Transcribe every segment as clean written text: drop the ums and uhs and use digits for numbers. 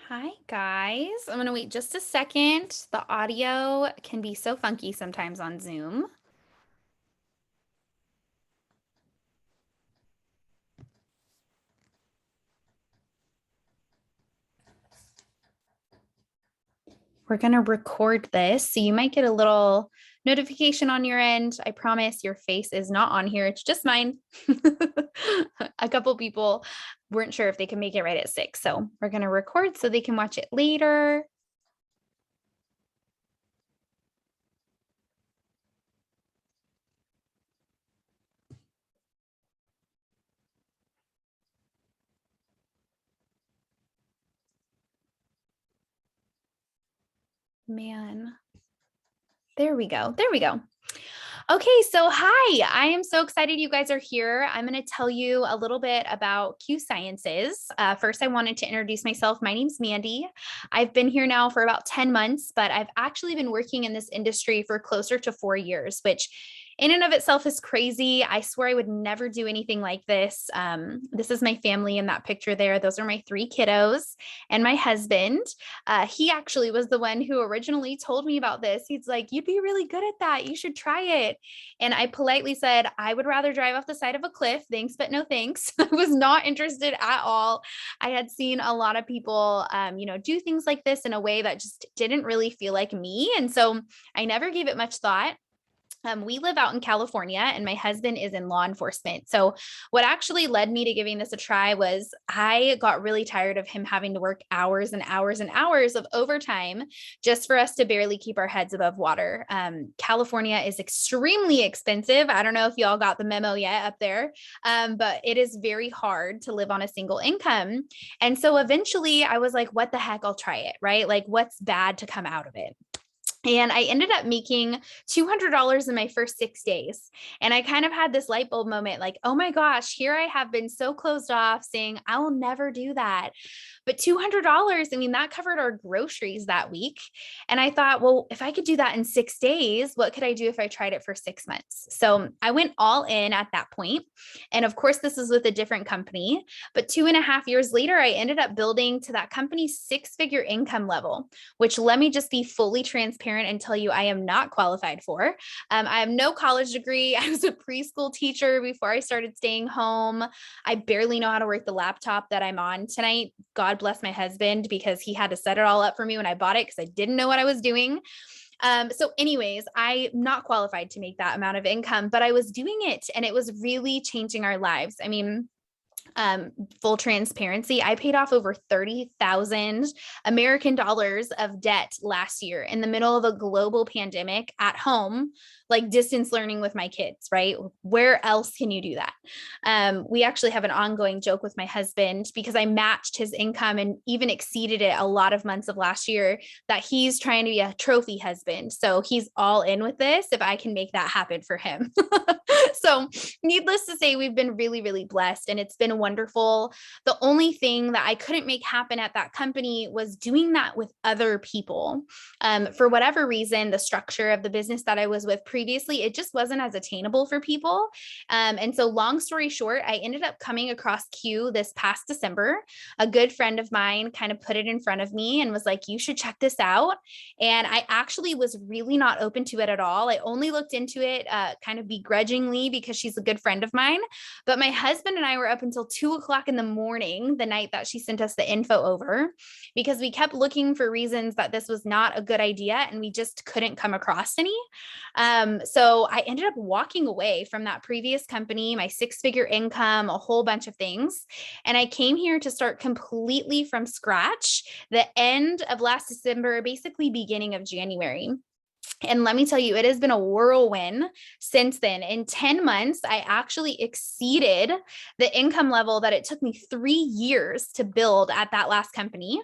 Hi, guys. I'm going to wait just a second. The audio can be so funky sometimes on Zoom. We're going to record this, so you might get a little notification on your end. I promise your face is not on here. It's just mine. A couple people weren't sure if they could make it right at 6, so we're going to record so they can watch it later. Man, there we go. There we go. Okay, so hi, I am so excited you guys are here. I'm going to tell you a little bit about Q Sciences. First, I wanted to introduce myself. My name's Mandy. I've been here now for about 10 months, but I've actually been working in this industry for closer to 4 years, which in and of itself is crazy. I swear I would never do anything like this. This is my family in that picture there. Those are my 3 kiddos and my husband. He actually was the one who originally told me about this. He's like, "You'd be really good at that. You should try it." And I politely said, "I would rather drive off the side of a cliff. Thanks, but no thanks." I was not interested at all. I had seen a lot of people, do things like this in a way that just didn't really feel like me. And so I never gave it much thought. We live out in California and my husband is in law enforcement. So, what actually led me to giving this a try was I got really tired of him having to work hours and hours and hours of overtime just for us to barely keep our heads above water. California is extremely expensive. I don't know if y'all got the memo yet up there, but it is very hard to live on a single income. And so, eventually, I was like, what the heck? I'll try it, right? Like, what's bad to come out of it? And I ended up making $200 in my first 6 days. And I kind of had this light bulb moment like, oh my gosh, here I have been so closed off saying, I will never do that. But $200, I mean, that covered our groceries that week. And I thought, well, if I could do that in 6 days, what could I do if I tried it for 6 months? So I went all in at that point. And of course, this is with a different company. But 2.5 years later, I ended up building to that company's 6-figure income level, which let me just be fully transparent and tell you I am not qualified for. I have no college degree. I was a preschool teacher before I started staying home. I barely know how to work the laptop that I'm on tonight. God bless my husband because he had to set it all up for me when I bought it because I didn't know what I was doing. So anyways, I'm not qualified to make that amount of income, but I was doing it and it was really changing our lives. I mean, full transparency, I paid off over 30,000 American dollars of debt last year in the middle of a global pandemic at home, like distance learning with my kids, right? Where else can you do that? We actually have an ongoing joke with my husband because I matched his income and even exceeded it a lot of months of last year that he's trying to be a trophy husband. So he's all in with this if I can make that happen for him. So, needless to say, we've been really, really blessed and it's been wonderful. The only thing that I couldn't make happen at that company was doing that with other people. For whatever reason, the structure of the business that I was with previously, it just wasn't as attainable for people. And so, long story short, I ended up coming across Q this past December. A good friend of mine kind of put it in front of me and was like, you should check this out. And I actually was really not open to it at all. I only looked into it kind of begrudgingly because she's a good friend of mine. But my husband and I were up until 2 o'clock in the morning, the night that she sent us the info over, because we kept looking for reasons that this was not a good idea and we just couldn't come across any. So I ended up walking away from that previous company, my 6-figure income, a whole bunch of things. And I came here to start completely from scratch the end of last December, basically beginning of January. And let me tell you, it has been a whirlwind since then. In 10 months, I actually exceeded the income level that it took me 3 years to build at that last company.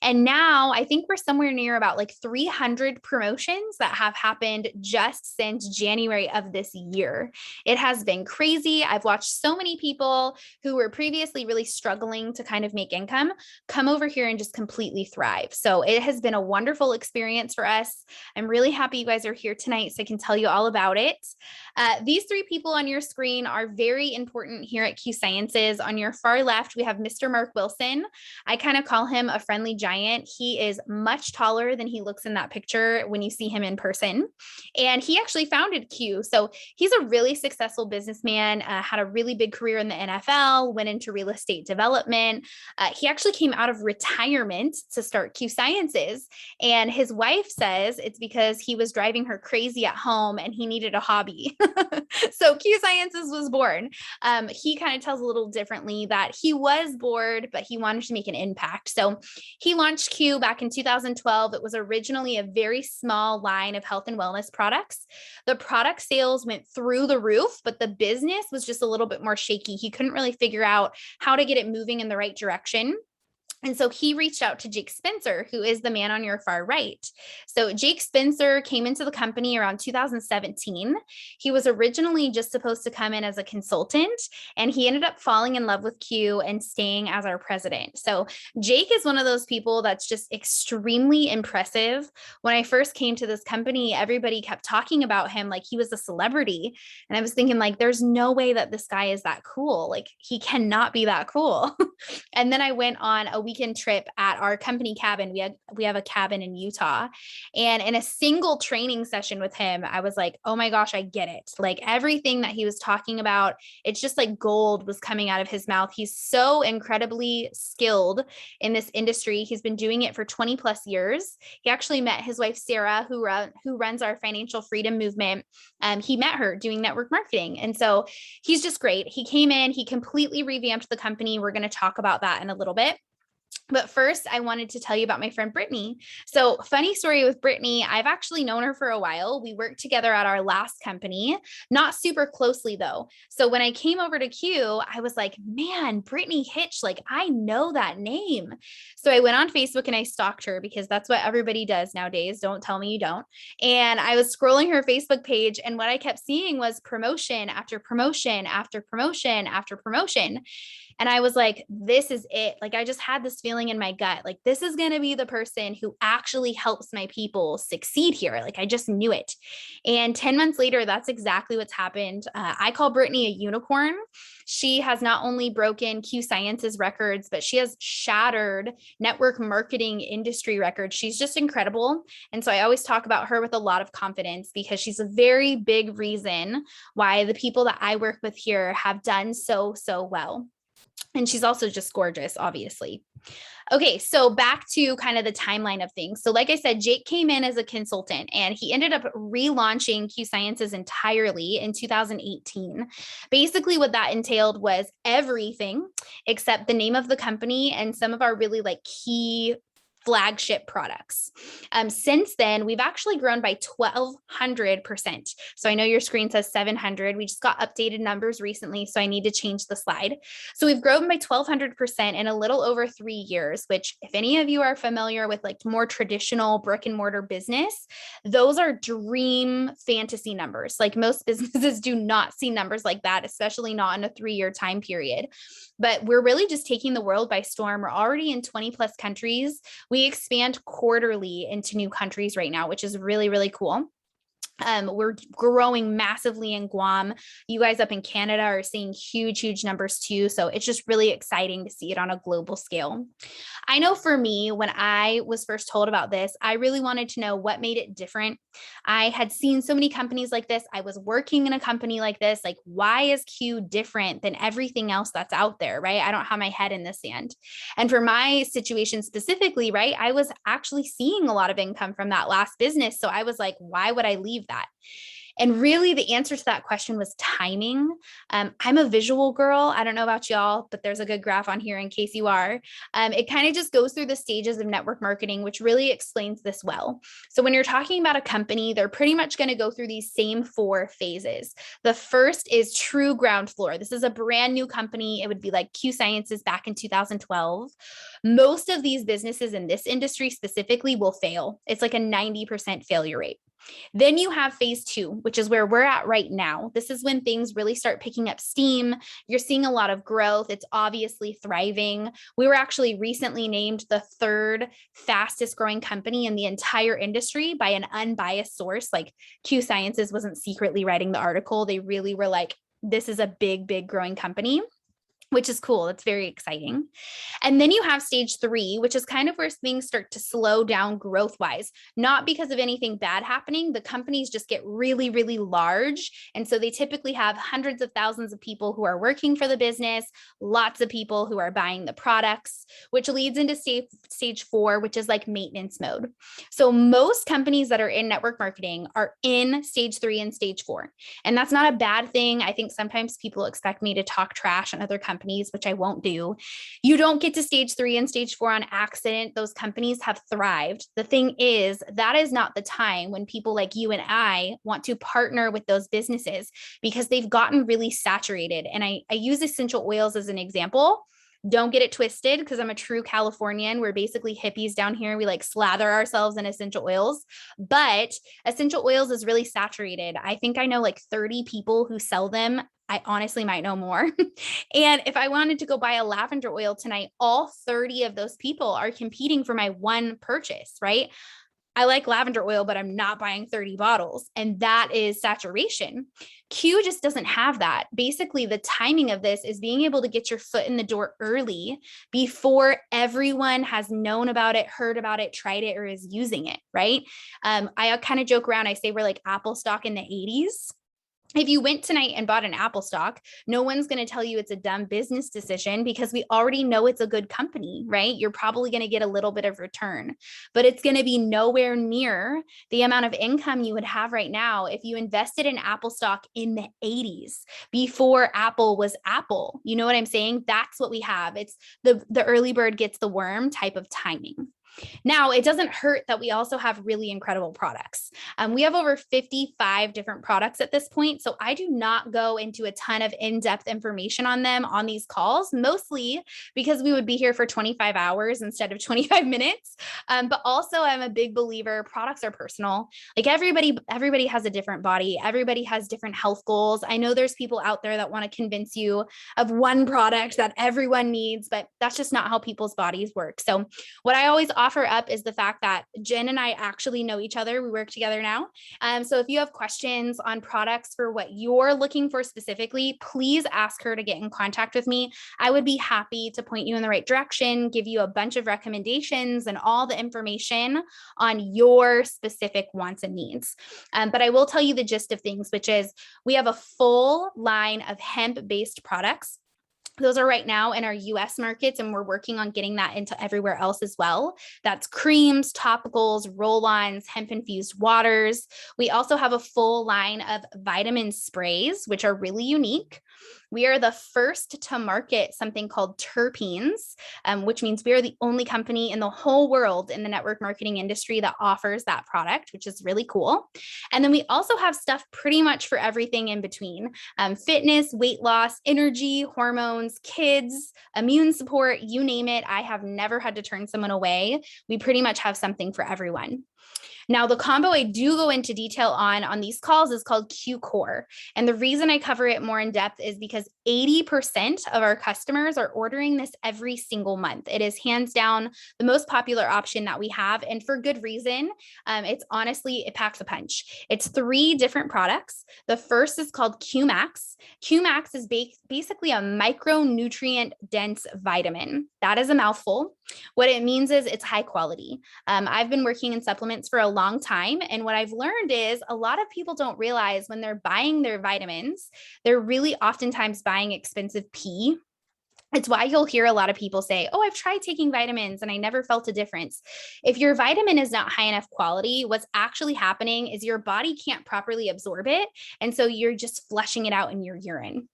And now I think we're somewhere near about like 300 promotions that have happened just since January of this year. It has been crazy. I've watched so many people who were previously really struggling to kind of make income come over here and just completely thrive. So it has been a wonderful experience for us. I'm really happy happy you guys are here tonight so I can tell you all about it. These three people on your screen are very important here at Q Sciences. On your far left, we have Mr. Mark Wilson. I kind of call him a friendly giant. He is much taller than he looks in that picture when you see him in person. And he actually founded Q. So he's a really successful businessman, had a really big career in the NFL, went into real estate development. He actually came out of retirement to start Q Sciences. And his wife says it's because he was driving her crazy at home and he needed a hobby. So Q Sciences was born. He kind of tells a little differently that he was bored, but he wanted to make an impact. So he launched Q back in 2012. It was originally a very small line of health and wellness products. The product sales went through the roof, but the business was just a little bit more shaky. He couldn't really figure out how to get it moving in the right direction. And so he reached out to Jake Spencer, who is the man on your far right. So Jake Spencer came into the company around 2017. He was originally just supposed to come in as a consultant, and he ended up falling in love with Q and staying as our president. So Jake is one of those people that's just extremely impressive. When I first came to this company, everybody kept talking about him like he was a celebrity. And I was thinking like, there's no way that this guy is that cool. Like he cannot be that cool. And then I went on a weekend trip at our company cabin. We have a cabin in Utah. And in a single training session with him, I was like, oh my gosh, I get it. Like everything that he was talking about, it's just like gold was coming out of his mouth. He's so incredibly skilled in this industry. He's been doing it for 20 plus years. He actually met his wife, Sarah, who runs our financial freedom movement. He met her doing network marketing. And so he's just great. He came in, he completely revamped the company. We're going to talk about that in a little bit. But first, I wanted to tell you about my friend Brittany. So funny story with Brittany, I've actually known her for a while. We worked together at our last company, not super closely though. So when I came over to Q, I was like, man, Brittany Hitch, like I know that name. So I went on Facebook and I stalked her because that's what everybody does nowadays. Don't tell me you don't. And I was scrolling her Facebook page and what I kept seeing was promotion after promotion after promotion after promotion. And I was like, this is it. Like, I just had this feeling in my gut, like, this is going to be the person who actually helps my people succeed here. Like, I just knew it. And 10 months later, that's exactly what's happened. I call Brittany a unicorn. She has not only broken Q Sciences records, but she has shattered network marketing industry records. She's just incredible. And so I always talk about her with a lot of confidence because she's a very big reason why the people that I work with here have done so well. And she's also just gorgeous, obviously. Okay, so back to kind of the timeline of things. So like I said, Jake came in as a consultant and he ended up relaunching Q Sciences entirely in 2018. Basically, what that entailed was everything except the name of the company and some of our really like key flagship products. Since then, we've actually grown by 1,200%. So I know your screen says 700. We just got updated numbers recently, so I need to change the slide. So we've grown by 1,200% in a little over 3 years, which if any of you are familiar with like more traditional brick and mortar business, those are dream fantasy numbers. Like most businesses do not see numbers like that, especially not in a 3-year time period. But we're really just taking the world by storm. We're already in 20 plus countries. We expand quarterly into new countries right now, which is really, really cool. We're growing massively in Guam. You guys up in Canada are seeing huge numbers too. So it's just really exciting to see it on a global scale. I know for me, when I was first told about this, I really wanted to know what made it different. I had seen so many companies like this. I was working in a company like this. Like, why is Q different than everything else that's out there, right? I don't have my head in the sand. And for my situation specifically, right, I was actually seeing a lot of income from that last business. So I was like, why would I leave that? And really the answer to that question was timing. I'm a visual girl. I don't know about y'all, but there's a good graph on here in case you are. It kind of just goes through the stages of network marketing, which really explains this well. So when you're talking about a company, they're pretty much going to go through these same 4 phases. The first is true ground floor. This is a brand new company. It would be like Q Sciences back in 2012. Most of these businesses in this industry specifically will fail. It's like a 90% failure rate. Then you have phase two, which is where we're at right now. This is when things really start picking up steam. You're seeing a lot of growth. It's obviously thriving. We were actually recently named the third fastest growing company in the entire industry by an unbiased source. Like Q Sciences wasn't secretly writing the article. They really were like, this is a big, big growing company, which is cool. It's very exciting. And then you have stage three, which is kind of where things start to slow down growth wise, not because of anything bad happening. The companies just get really, really large. And so they typically have hundreds of thousands of people who are working for the business, lots of people who are buying the products, which leads into stage four, which is like maintenance mode. So most companies that are in network marketing are in stage three and stage four. And that's not a bad thing. I think sometimes people expect me to talk trash on other companies, which I won't do. You don't get to stage three and stage four on accident. Those companies have thrived. The thing is, that is not the time when people like you and I want to partner with those businesses because they've gotten really saturated. And I use essential oils as an example. Don't get it twisted because I'm a true Californian. We're basically hippies down here. We like slather ourselves in essential oils, but essential oils is really saturated. I think I know like 30 people who sell them. I honestly might know more. And if I wanted to go buy a lavender oil tonight, all 30 of those people are competing for my one purchase, right? I like lavender oil, but I'm not buying 30 bottles. And that is saturation. Q just doesn't have that. Basically, the timing of this is being able to get your foot in the door early before everyone has known about it, heard about it, tried it, or is using it, right? I kind of joke around. I say we're like Apple stock in the 80s. If you went tonight and bought an Apple stock, no one's going to tell you it's a dumb business decision because we already know it's a good company, right? You're probably going to get a little bit of return, but it's going to be nowhere near the amount of income you would have right now if you invested in Apple stock in the 80s before Apple was Apple. You know what I'm saying? That's what we have. It's the early bird gets the worm type of timing. Now, it doesn't hurt that we also have really incredible products. We have over 55 different products at this point, so I do not go into a ton of in-depth information on them on these calls, mostly because we would be here for 25 hours instead of 25 minutes. But also, I'm a big believer, products are personal. Like everybody has a different body. Everybody has different health goals. I know there's people out there that want to convince you of one product that everyone needs, but that's just not how people's bodies work. So what I always offer up is the fact that Jen and I actually know each other. We work together now. So if you have questions on products for what you're looking for specifically, please ask her to get in contact with me. I would be happy to point you in the right direction, give you a bunch of recommendations and all the information on your specific wants and needs. But I will tell you the gist of things, which is we have a full line of hemp-based products. Those are right now in our US markets, and we're working on getting that into everywhere else as well. That's creams, topicals, roll-ons, hemp-infused waters. We also have a full line of vitamin sprays, which are really unique. We are the first to market something called terpenes, which means we are the only company in the whole world in the network marketing industry that offers that product, which is really cool. And then we also have stuff pretty much for everything in between: fitness, weight loss, energy, hormones, kids, immune support, you name it. I have never had to turn someone away. We pretty much have something for everyone. Now, the combo I do go into detail on these calls is called QCOR. And the reason I cover it more in depth is because 80% of our customers are ordering this every single month. It is hands down the most popular option that we have, and for good reason. It's honestly, it packs a punch. It's 3 different products. The first is called QMax. QMax is basically a micronutrient dense vitamin. That is a mouthful. What it means is it's high quality. I've been working in supplements for a long time. And what I've learned is a lot of people don't realize when they're buying their vitamins, they're really oftentimes buying expensive pee. It's why you'll hear a lot of people say, oh, I've tried taking vitamins and I never felt a difference. If your vitamin is not high enough quality, what's actually happening is your body can't properly absorb it. And so you're just flushing it out in your urine.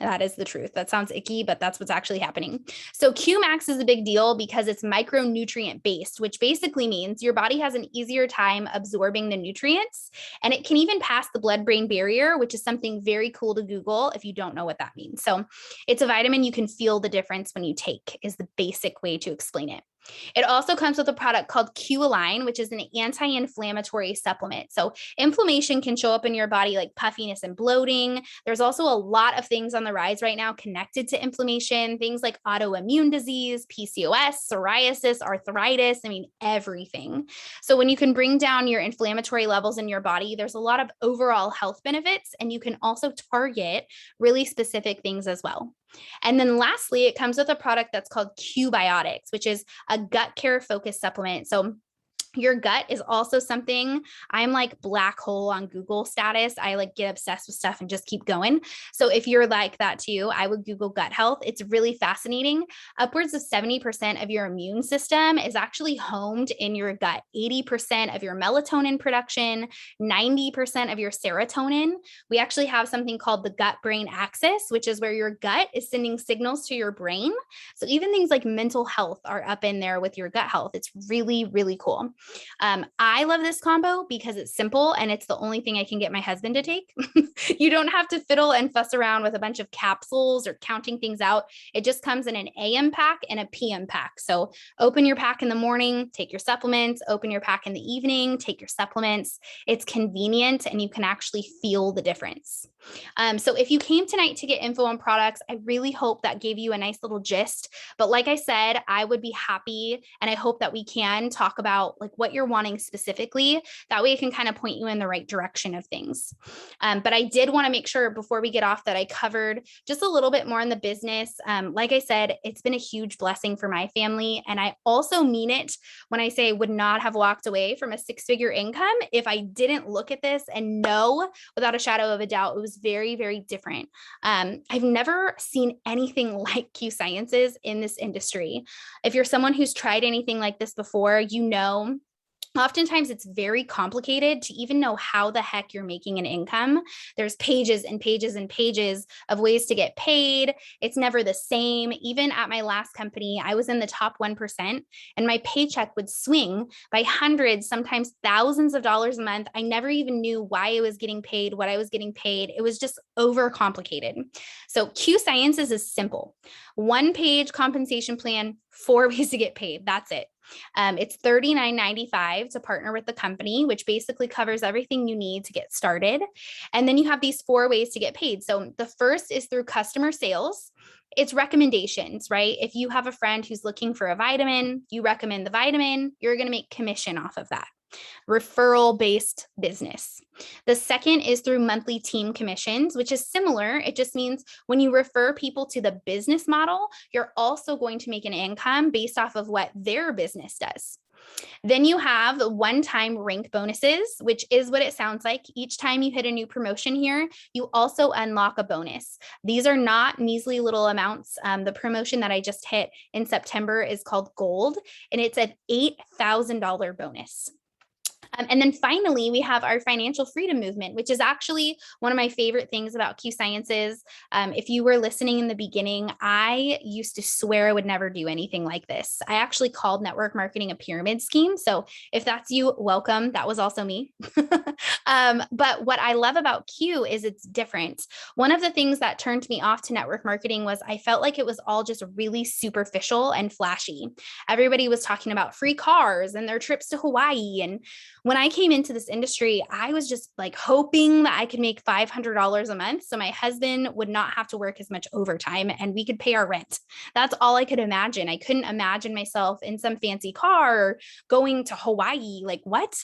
That is the truth. That sounds icky, but that's what's actually happening. So QMax is a big deal because it's micronutrient based, which basically means your body has an easier time absorbing the nutrients, and it can even pass the blood-brain barrier, which is something very cool to Google if you don't know what that means. So it's a vitamin you can feel the difference when you take, is the basic way to explain it. It also comes with a product called Q-Align, which is an anti-inflammatory supplement. So inflammation can show up in your body like puffiness and bloating. There's also a lot of things on the rise right now connected to inflammation, things like autoimmune disease, PCOS, psoriasis, arthritis, I mean, everything. So when you can bring down your inflammatory levels in your body, there's a lot of overall health benefits, and you can also target really specific things as well. And then lastly, it comes with a product that's called Q-Biotics, which is a gut care focused supplement. So your gut is also something I'm like black hole on Google status. I like get obsessed with stuff and just keep going. So if you're like that too, I would Google gut health. It's really fascinating. Upwards of 70% of your immune system is actually homed in your gut. 80% of your melatonin production, 90% of your serotonin. We actually have something called the gut brain axis, which is where your gut is sending signals to your brain. So even things like mental health are up in there with your gut health. It's really, really cool. I love this combo because it's simple and it's the only thing I can get my husband to take. You don't have to fiddle and fuss around with a bunch of capsules or counting things out. It just comes in an AM pack and a PM pack. So open your pack in the morning, take your supplements, open your pack in the evening, take your supplements. It's convenient and you can actually feel the difference. So if you came tonight to get info on products, I really hope that gave you a nice little gist. But like I said, I would be happy, and I hope that we can talk about like what you're wanting specifically. That way it can kind of point you in the right direction of things. But I did want to make sure before we get off that I covered just a little bit more in the business. Like I said, it's been a huge blessing for my family. And I also mean it when I say I would not have walked away from a six-figure income if I didn't look at this and know without a shadow of a doubt it was very, very different. I've never seen anything like Q Sciences in this industry. If you're someone who's tried anything like this before, you know oftentimes it's very complicated to even know how the heck you're making an income. There's pages and pages and pages of ways to get paid. It's never the same. Even at my last company, I was in the top 1% and my paycheck would swing by hundreds, sometimes thousands of dollars a month. I never even knew why I was getting paid, what I was getting paid. It was just overcomplicated. So Q Sciences is simple. One page compensation plan, 4 ways to get paid. That's it. It's $39.95 to partner with the company, which basically covers everything you need to get started. And then you have these 4 ways to get paid. So the first is through customer sales. It's recommendations, right? If you have a friend who's looking for a vitamin, you recommend the vitamin, you're going to make commission off of that. Referral-based business. The second is through monthly team commissions, which is similar. It just means when you refer people to the business model, you're also going to make an income based off of what their business does. Then you have one-time rank bonuses, which is what it sounds like. Each time you hit a new promotion here, you also unlock a bonus. These are not measly little amounts. The promotion that I just hit in September is called Gold, and it's an $8,000 bonus. And then finally, we have our financial freedom movement, which is actually one of my favorite things about Q Sciences. If you were listening in the beginning, I used to swear I would never do anything like this. I actually called network marketing a pyramid scheme. So if that's you, welcome. That was also me. But what I love about Q is it's different. One of the things that turned me off to network marketing was I felt like it was all just really superficial and flashy. Everybody was talking about free cars and their trips to Hawaii. And when I came into this industry, I was just like hoping that I could make $500 a month so my husband would not have to work as much overtime and we could pay our rent. That's all I could imagine. I couldn't imagine myself in some fancy car or going to Hawaii. Like what?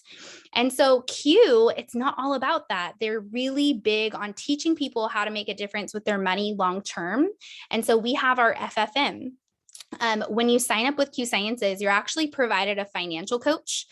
And so Q, it's not all about that. They're really big on teaching people how to make a difference with their money long term. And so we have our FFM. When you sign up with Q Sciences, you're actually provided a financial coach.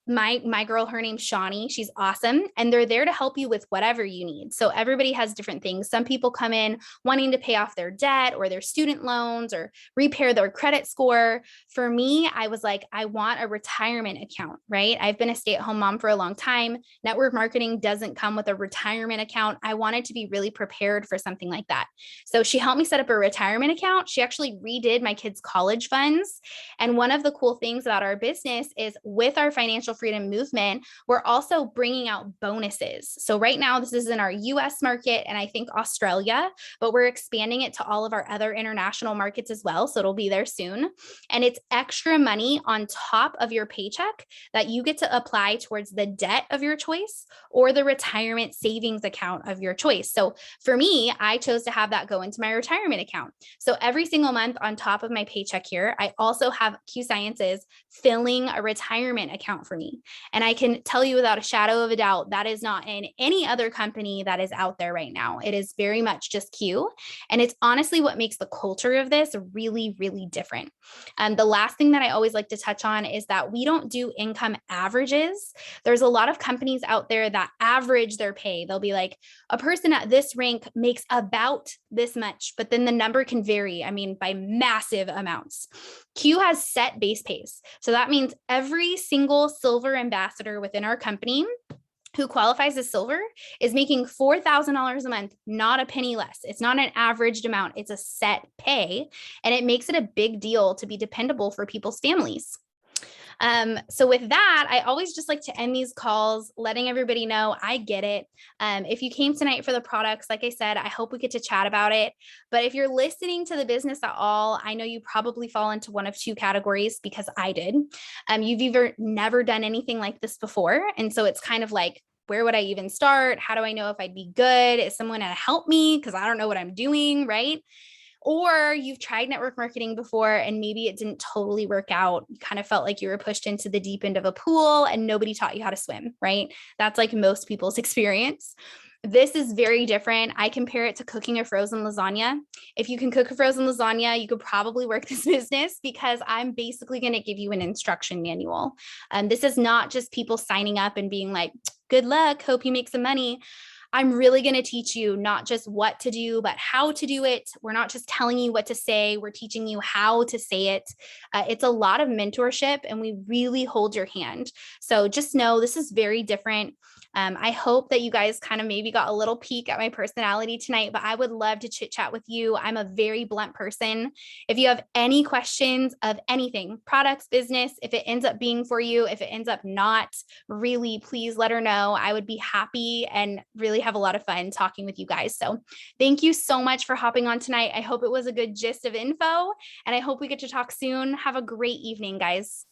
My girl, her name's Shawnee. She's awesome. And they're there to help you with whatever you need. So everybody has different things. Some people come in wanting to pay off their debt or their student loans or repair their credit score. For me, I was like, I want a retirement account, right? I've been a stay-at-home mom for a long time. Network marketing doesn't come with a retirement account. I wanted to be really prepared for something like that. So she helped me set up a retirement account. She actually redid my kids' college funds. And one of the cool things about our business is with our financial freedom movement, we're also bringing out bonuses. So right now, this is in our US market and I think Australia, but we're expanding it to all of our other international markets as well. So it'll be there soon. And it's extra money on top of your paycheck that you get to apply towards the debt of your choice or the retirement savings account of your choice. So for me, I chose to have that go into my retirement account. So every single month on top of my paycheck here, I also have Q Sciences filling a retirement account for me. And I can tell you without a shadow of a doubt, that is not in any other company that is out there right now. It is very much just Q. And it's honestly what makes the culture of this really, really different. The last thing that I always like to touch on is that we don't do income averages. There's a lot of companies out there that average their pay. They'll be like, a person at this rank makes about this much, but then the number can vary. I mean, by massive amounts. Q has set base pays. So that means every single silver ambassador within our company who qualifies as silver is making $4,000 a month, not a penny less. It's not an averaged amount, it's a set pay. And it makes it a big deal to be dependable for people's families. So with that, I always just like to end these calls, letting everybody know I get it. If you came tonight for the products, like I said, I hope we get to chat about it. But if you're listening to the business at all, I know you probably fall into one of two categories because I did. You've either never done anything like this before. And so it's kind of like, where would I even start? How do I know if I'd be good? Is someone going to help me? Because I don't know what I'm doing, right? Or you've tried network marketing before and maybe it didn't totally work out. You kind of felt like you were pushed into the deep end of a pool and nobody taught you how to swim, right? That's like most people's experience. This is very different. I compare it to cooking a frozen lasagna. If you can cook a frozen lasagna, you could probably work this business because I'm basically going to give you an instruction manual. This is not just people signing up and being like, good luck, hope you make some money. I'm really going to teach you not just what to do, but how to do it. We're not just telling you what to say. We're teaching you how to say it. It's a lot of mentorship and we really hold your hand. So just know this is very different. I hope that you guys kind of maybe got a little peek at my personality tonight, but I would love to chit chat with you. I'm a very blunt person. If you have any questions of anything, products, business, if it ends up being for you, if it ends up not, really, please let her know. I would be happy and really have a lot of fun talking with you guys. So thank you so much for hopping on tonight. I hope it was a good gist of info and I hope we get to talk soon. Have a great evening, guys.